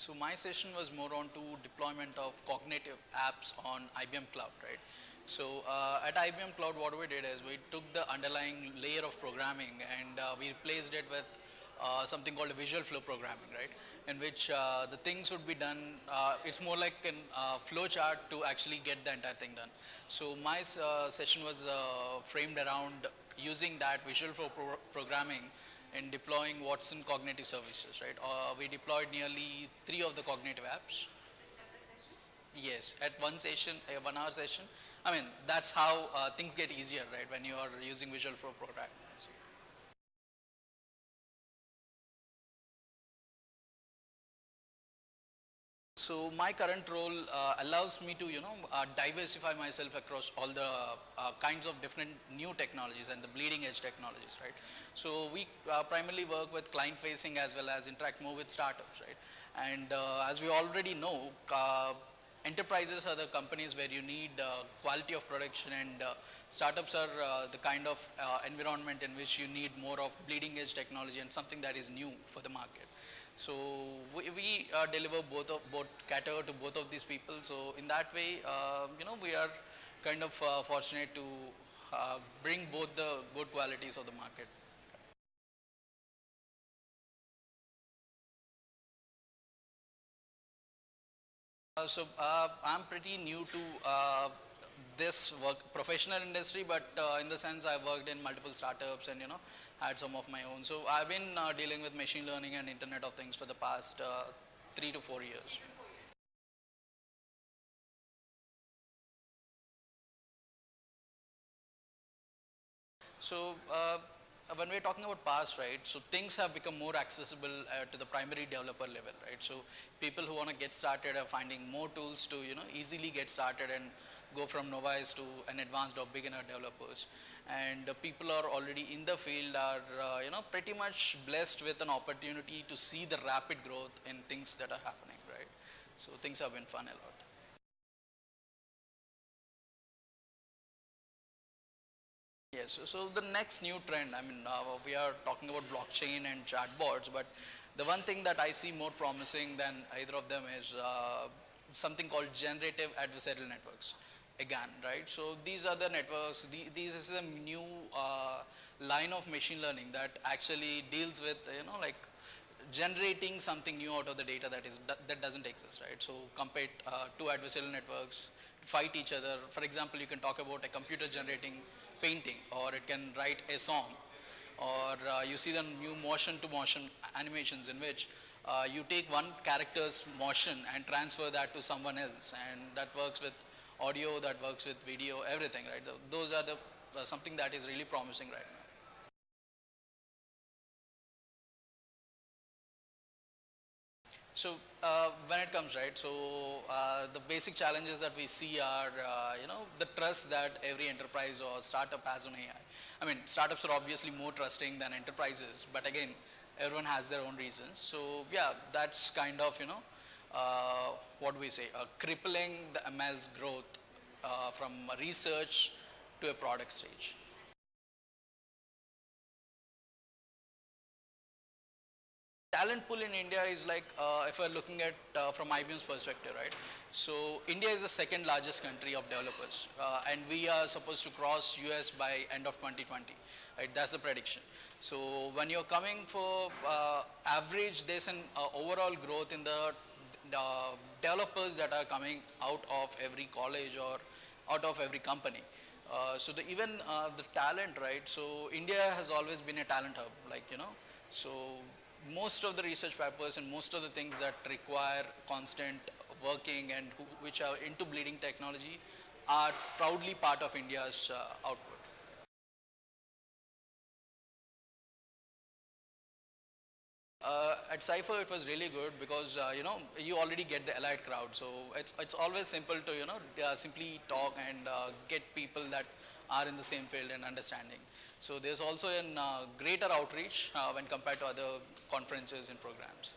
So my session was more on to deployment of cognitive apps on IBM Cloud, right? So at IBM Cloud, what we did is we took the underlying layer of programming and we replaced it with something called a visual flow programming, right? In which the things would be done, it's more like a flow chart to actually get the entire thing done. So my session was framed around using that visual flow programming in deploying Watson cognitive services, right? We deployed nearly 3 of the cognitive apps. Yes, at one session, a 1 hour session. I mean, that's how things get easier, right? When you are using visual flow programming. So my current role allows me to, diversify myself across all the kinds of different new technologies and the bleeding edge technologies, right? So we primarily work with client facing as well as interact more with startups, right? And as we already know, enterprises are the companies where you need quality of production, and startups are the kind of environment in which you need more of bleeding edge technology and something that is new for the market. So we deliver both cater to both of these people. So in that way, we are kind of fortunate to bring both the good qualities of the market. I'm pretty new to this professional industry, but in the sense I worked in multiple startups and had some of my own. So I've been dealing with machine learning and Internet of Things for the past 3 to 4 years. So when we're talking about past, right, so things have become more accessible to the primary developer level, right? So people who want to get started are finding more tools to easily get started and go from novice to an advanced or beginner developers. And people are already in the field are pretty much blessed with an opportunity to see the rapid growth in things that are happening, right? So things have been fun a lot. Yes, so the next new trend, I mean, we are talking about blockchain and chatbots, but the one thing that I see more promising than either of them is something called generative adversarial networks. Again, right? So these are the networks, this is a new line of machine learning that actually deals with, like generating something new out of the data that doesn't exist, right? So compared two adversarial networks fight each other. For example, you can talk about a computer generating painting, or it can write a song, or you see the new motion to motion animations in which you take one character's motion and transfer that to someone else, and that works with audio, that works with video, everything, right? Those are the something that is really promising right now. So when it comes, right, so the basic challenges that we see are, the trust that every enterprise or startup has on AI. I mean, startups are obviously more trusting than enterprises, but again, everyone has their own reasons. So yeah, that's kind of, what do we say, crippling the ML's growth from research to a product stage. Talent pool in India is like, if we're looking at from IBM's perspective, right? So India is the second largest country of developers, and we are supposed to cross US by end of 2020, right? That's the prediction. So when you're coming for average, there's an overall growth in the developers that are coming out of every college or out of every company. So even the talent, right? So India has always been a talent hub, like, so most of the research papers and most of the things that require constant working and which are into bleeding technology are proudly part of India's output. At CYPHER it was really good because you already get the allied crowd, so it's always simple to simply talk and get people that are in the same field and understanding. So there's also a greater outreach when compared to other conferences and programs.